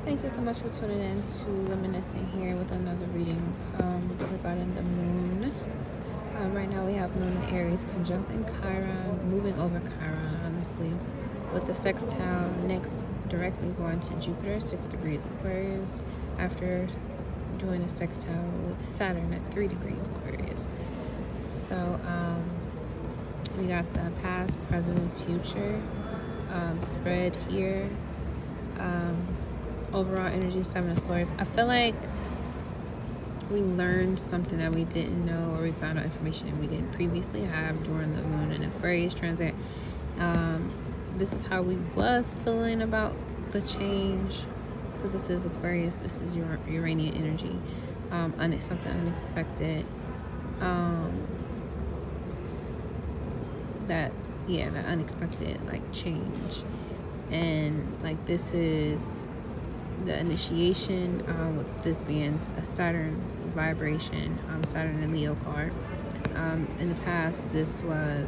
Thank you so much for tuning in to Luminescent here with another reading regarding the moon. Right now we have Moon in Aries conjunct in Chiron, moving over Chiron, honestly, with the sextile next directly going to Jupiter, 6 degrees Aquarius, after doing a sextile with Saturn at 3 degrees Aquarius. So we got the past, present, future spread here. Overall energy, 7 of Swords. I feel like we learned something that we didn't know, or we found out information that we didn't previously have during the Moon and Aquarius transit. This is how we was feeling about the change, because this is Aquarius, this is your Uranian energy, something unexpected. That unexpected like change, and like this is the initiation, with this being a Saturn vibration, Saturn and Leo card. In the past, this was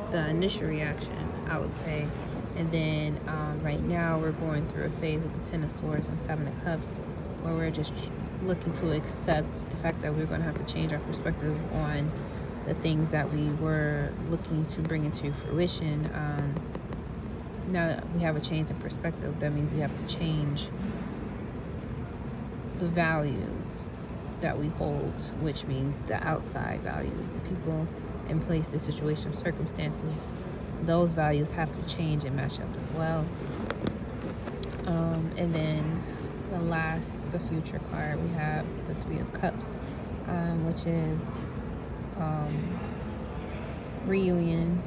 the initial reaction, I would say. And then right now, we're going through a phase with the 10 of Swords and 7 of Cups, where we're just looking to accept the fact that we're going to have to change our perspective on the things that we were looking to bring into fruition. Now that we have a change in perspective, that means we have to change the values that we hold, which means the outside values, the people in places, situations, circumstances. Those values have to change and match up as well. And then the future card, we have the 3 of Cups, which is reunion,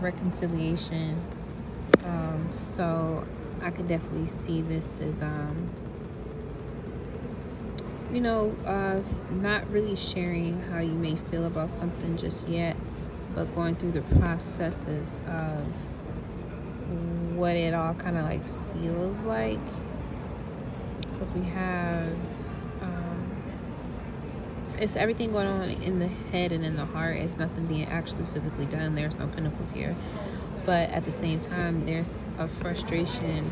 reconciliation. So I could definitely see this as not really sharing how you may feel about something just yet, but going through the processes of what it all kind of like feels like, because we have it's everything going on in the head and in the heart. It's nothing being actually physically done. There's no pentacles here, but at the same time, there's a frustration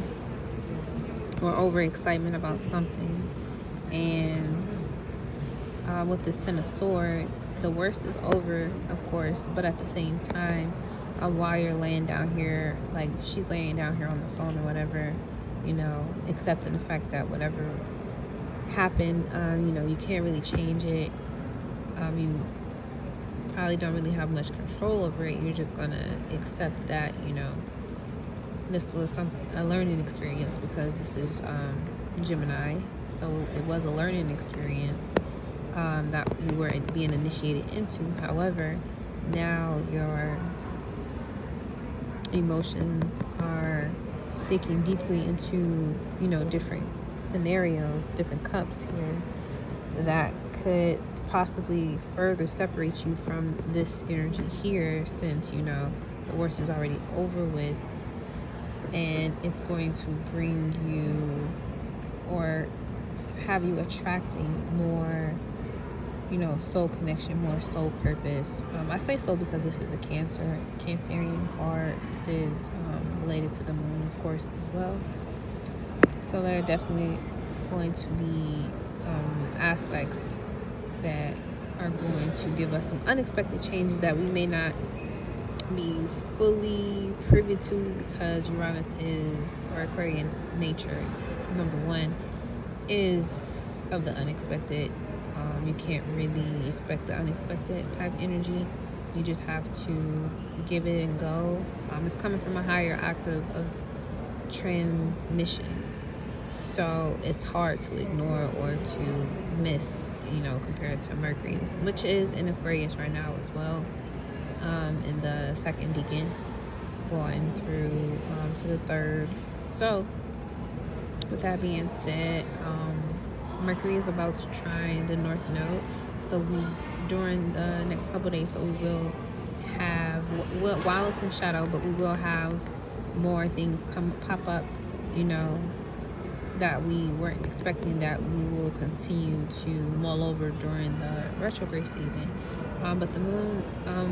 or overexcitement about something. And with this 10 of Swords, the worst is over, of course, but at the same time, while you're laying down here, like she's laying down here on the phone or whatever, accepting the fact that whatever happened, you can't really change it. You probably don't really have much control over it. You're just gonna accept that, this was a learning experience, because this is Gemini, so it was a learning experience that you were being initiated into. However, now your emotions are thinking deeply into, different scenarios, different cups here that could possibly further separate you from this energy here, since the worst is already over with, and it's going to bring you or have you attracting more soul connection, more soul purpose. I say soul because this is a Cancerian card. This is related to the moon, of course, as well. So there are definitely going to be some aspects that are going to give us some unexpected changes that we may not be fully privy to, because Uranus or Aquarian nature, number one, is of the unexpected. You can't really expect the unexpected type energy. You just have to give it and go. It's coming from a higher octave of transmission, so it's hard to ignore or to miss, compared to Mercury, which is in Aquarius right now as well, in the second decan, going through to the third. So with that being said, Mercury is about to trine the North Node, so during the next couple days, so we will have, while it's in shadow, but we will have more things pop up, that we weren't expecting, that we will continue to mull over during the retrograde season. But the moon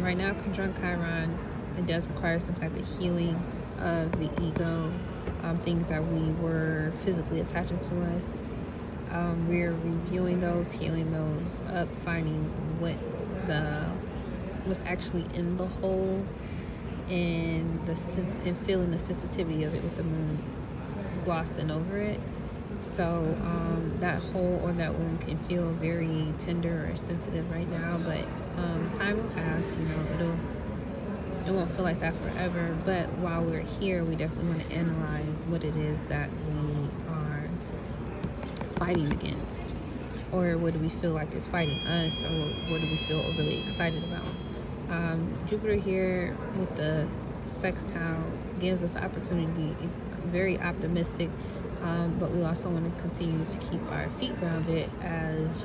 right now conjunct Chiron, it does require some type of healing of the ego, things that we were physically attaching to us. We're reviewing those, healing those up, finding what's actually in the hole, and and feeling the sensitivity of it with the moon glossing over it. So that hole or that wound can feel very tender or sensitive right now, but time will pass. It won't feel like that forever. But while we're here, we definitely want to analyze what it is that we are fighting against, or what do we feel like is fighting us, or what do we feel overly excited about. Jupiter here with the sextile gives us the opportunity to be very optimistic, but we also want to continue to keep our feet grounded, as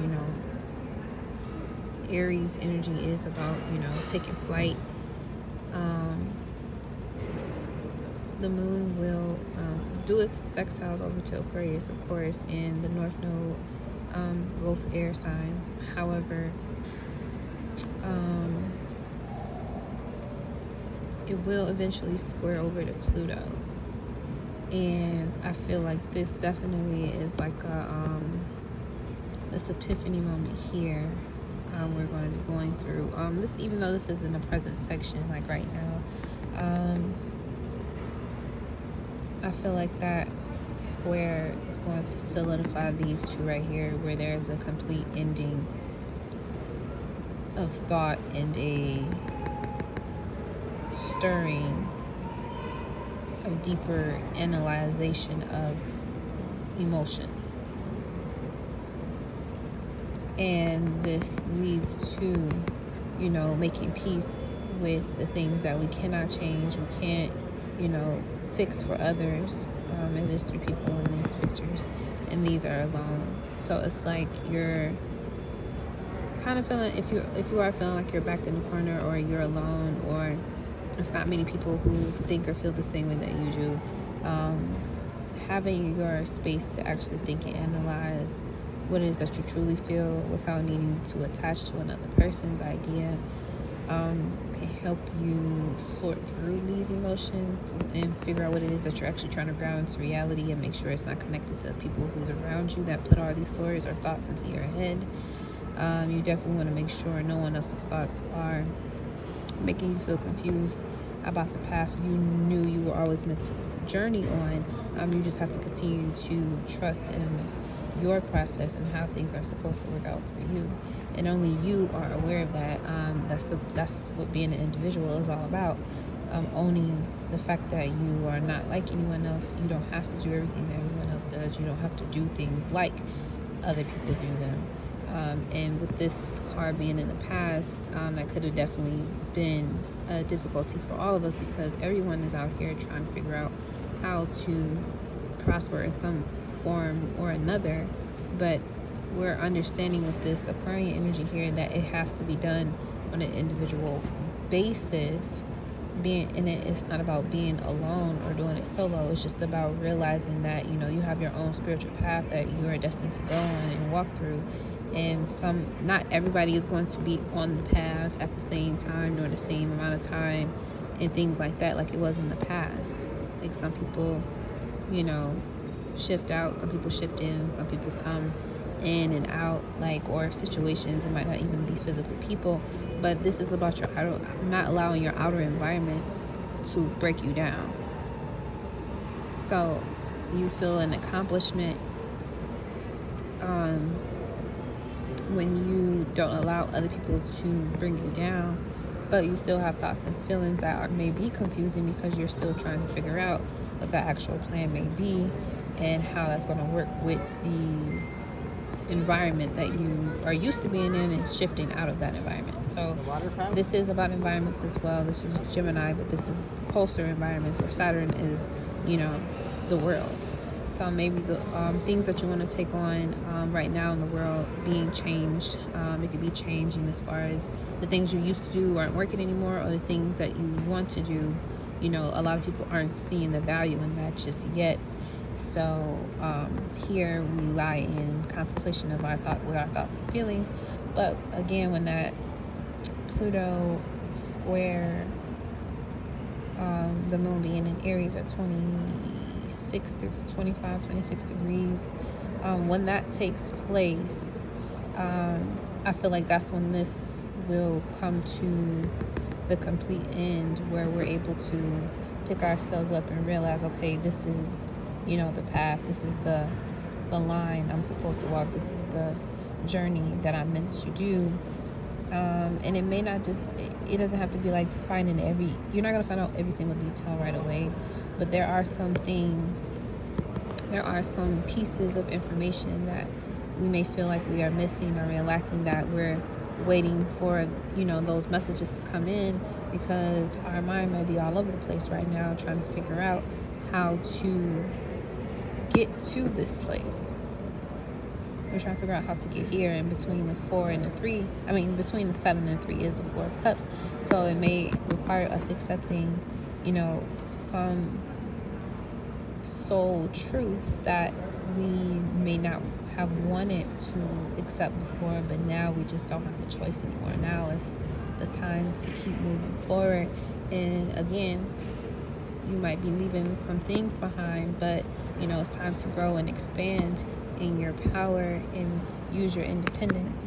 Aries energy is about taking flight. The moon will do its sextiles over to Aquarius, of course, and the North Node, both air signs. However, it will eventually square over to Pluto, and I feel like this definitely is like this epiphany moment here. We're going to be going through this, even though this is in the present section, like right now. I feel like that square is going to solidify these two right here, where there's a complete ending of thought and a stirring of deeper analyzation of emotion. And this leads to, making peace with the things that we cannot change, we can't, fix for others. And there's 3 people in these pictures, and these are alone. So it's like you're kind of feeling, if you are feeling like you're backed in the corner, or you're alone, or it's not many people who think or feel the same way that you do. Having your space to actually think and analyze what it is that you truly feel without needing to attach to another person's idea can help you sort through these emotions and figure out what it is that you're actually trying to ground into reality, and make sure it's not connected to the people who's around you that put all these stories or thoughts into your head. You definitely want to make sure no one else's thoughts are making you feel confused about the path you knew you were always meant to journey on. You just have to continue to trust in your process and how things are supposed to work out for you, and only you are aware of that. That's what being an individual is all about. Owning the fact that you are not like anyone else. You don't have to do everything that everyone else does. You don't have to do things like other people do them. And with this card being in the past, that could have definitely been a difficulty for all of us, because everyone is out here trying to figure out how to prosper in some form or another. But we're understanding with this Aquarian energy here that it has to be done on an individual basis. It's not about being alone or doing it solo. It's just about realizing that you have your own spiritual path that you are destined to go on and walk through. And not everybody is going to be on the path at the same time during the same amount of time and things like that, like it was in the past. Like some people shift out, some people shift in, some people come in and out, or situations. It might not even be physical people, but this is about not allowing your outer environment to break you down. So you feel an accomplishment when you don't allow other people to bring you down, but you still have thoughts and feelings that may be confusing, because you're still trying to figure out what the actual plan may be and how that's going to work with the environment that you are used to being in, and shifting out of that environment. So this is about environments as well. This is Gemini, but this is closer environments, where Saturn is the world. So maybe the things that you want to take on right now in the world being changed. It could be changing as far as the things you used to do aren't working anymore, or the things that you want to do. A lot of people aren't seeing the value in that just yet. So here we lie in contemplation of our thoughts and feelings. But again, when that Pluto square the moon being in Aries at 26 through 25, 26 degrees. When that takes place, I feel like that's when this will come to the complete end, where we're able to pick ourselves up and realize, okay, this is, the path. This is the line I'm supposed to walk. This is the journey that I'm meant to do. And it may not it doesn't have to be like you're not going to find out every single detail right away, but there are some pieces of information that we may feel like we are missing or we're lacking, that we're waiting for, those messages to come in, because our mind might be all over the place right now trying to figure out how to get to this place. We're trying to figure out how to get here, and between the 4 and the 3, between the 7 and the 3 is the 4 of Cups. So it may require us accepting, some soul truths that we may not have wanted to accept before, but now we just don't have a choice anymore. Now is the time to keep moving forward. And again, you might be leaving some things behind, but it's time to grow and expand in your power and use your independence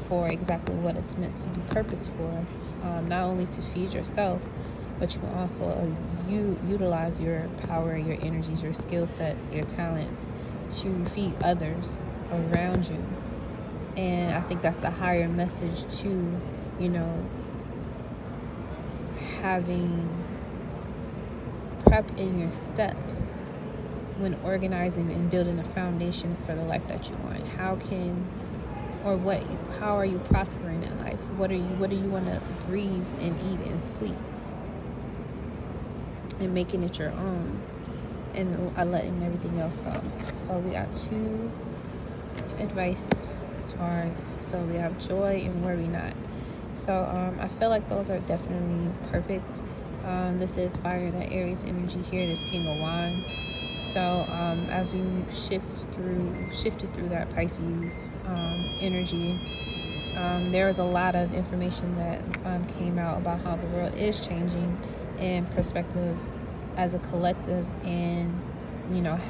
for exactly what it's meant to be purposed for. Not only to feed yourself, but you can also utilize your power, your energies, your skill sets, your talents to feed others around you. And I think that's the higher message to, having prep in your step when organizing and building a foundation for the life that you want. How are you prospering in life? What do you want to breathe and eat and sleep? And making it your own, and letting everything else go. So we got 2 advice cards. So we have joy and worry not. So I feel like those are definitely perfect. This is fire, that Aries energy here, this King of Wands. So as we shifted through that Pisces energy, there was a lot of information that came out about how the world is changing in perspective as a collective, and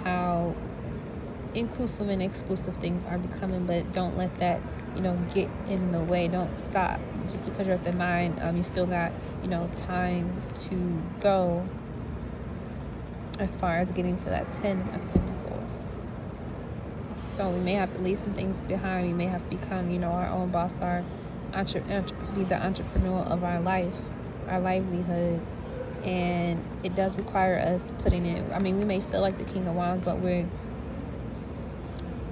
how inclusive and exclusive things are becoming. But don't let that get in the way. Don't stop just because you're at the 9. You still got time to go as far as getting to that 10 of Pentacles. So we may have to leave some things behind. We may have to become our own boss, be the entrepreneur of our life, our livelihoods. And it does require us putting in, we may feel like the King of Wands, but we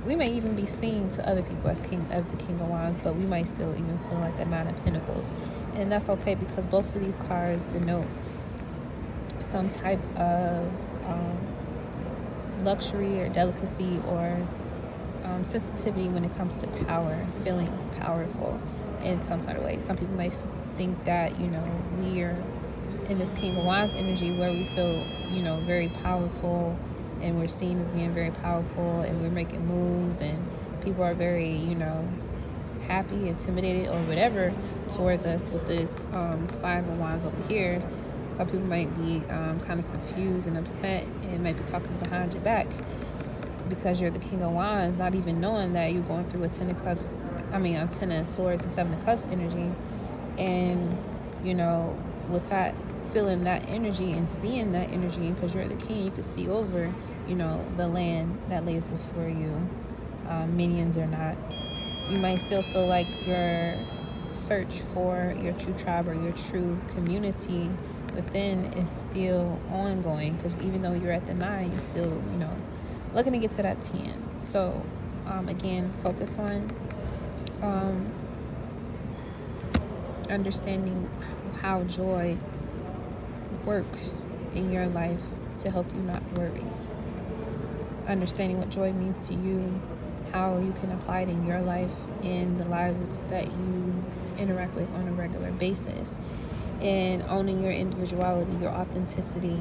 may even be seen to other people as the King of Wands, but we might still even feel like a 9 of Pentacles. And that's okay, because both of these cards denote some type of luxury or delicacy or sensitivity when it comes to power, feeling powerful in some sort of way. Some people might think that we're in this King of Wands energy where we feel very powerful, and we're seen as being very powerful, and we're making moves, and people are very happy, intimidated, or whatever towards us with this 5 of Wands over here. Some people might be kind of confused and upset, and might be talking behind your back because you're the King of Wands, not even knowing that you're going through a 10 of Cups, a 10 of Swords and 7 of Cups energy. And with that, feeling that energy and seeing that energy, because you're the king, you can see over the land that lays before you, minions or not. You might still feel like your search for your true tribe or your true community within is still ongoing, because even though you're at the 9, you're still looking to get to that 10. So again, focus on understanding how joy works in your life to help you not worry. Understanding what joy means to you, how you can apply it in your life, in the lives that you interact with on a regular basis, and owning your individuality, your authenticity,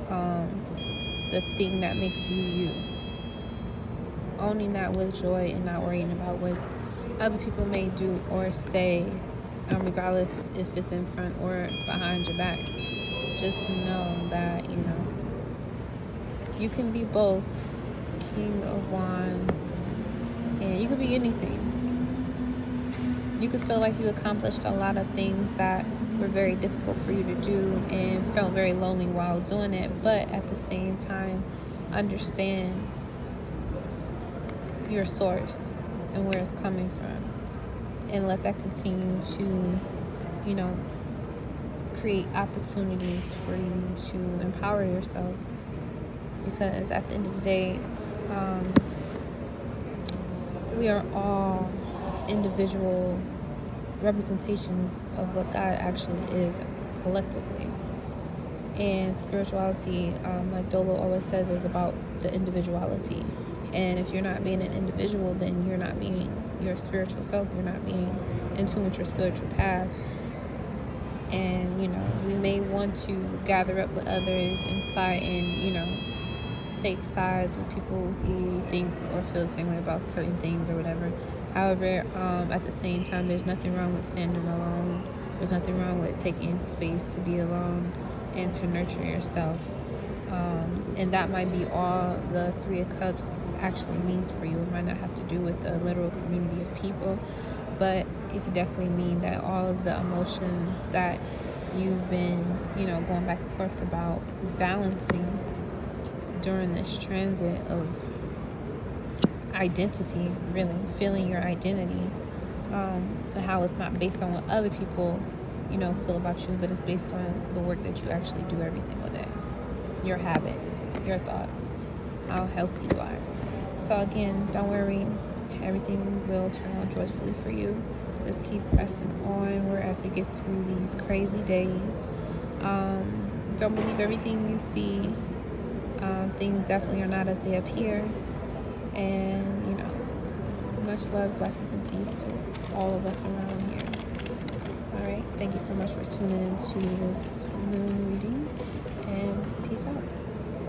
the thing that makes you you. Owning that with joy and not worrying about what other people may do or say, regardless if it's in front or behind your back. Just know that, You can be both King of Wands, and you could be anything. You could feel like you accomplished a lot of things that were very difficult for you to do and felt very lonely while doing it, but at the same time, understand your source and where it's coming from, and let that continue to, you know, create opportunities for you to empower yourself. Because at the end of the day, we are all individual representations of what God actually is collectively. And spirituality, like Dolo always says, is about the individuality. And if you're not being an individual, then you're not being your spiritual self. You're not being in tune with your spiritual path. And, you know, we may want to gather up with others and, you know, take sides with people who think or feel the same way about certain things or whatever. However, at the same time, there's nothing wrong with standing alone. There's nothing wrong with taking space to be alone and to nurture yourself. And that might be all the Three of Cups actually means for you. It might not have to do with a literal community of people, but it could definitely mean that all of the emotions that you've been, you know, going back and forth about balancing during this transit of identity, really feeling your identity, and how it's not based on what other people, you know, feel about you, but it's based on the work that you actually do every single day, your habits, your thoughts, how healthy you are. So again, don't worry, everything will turn out joyfully for you. Just keep pressing onward as we get through these crazy days. Don't believe everything you see. Things definitely are not as they appear. And, you know, much love, blessings, and peace to all of us around here. All right. Thank you so much for tuning into this moon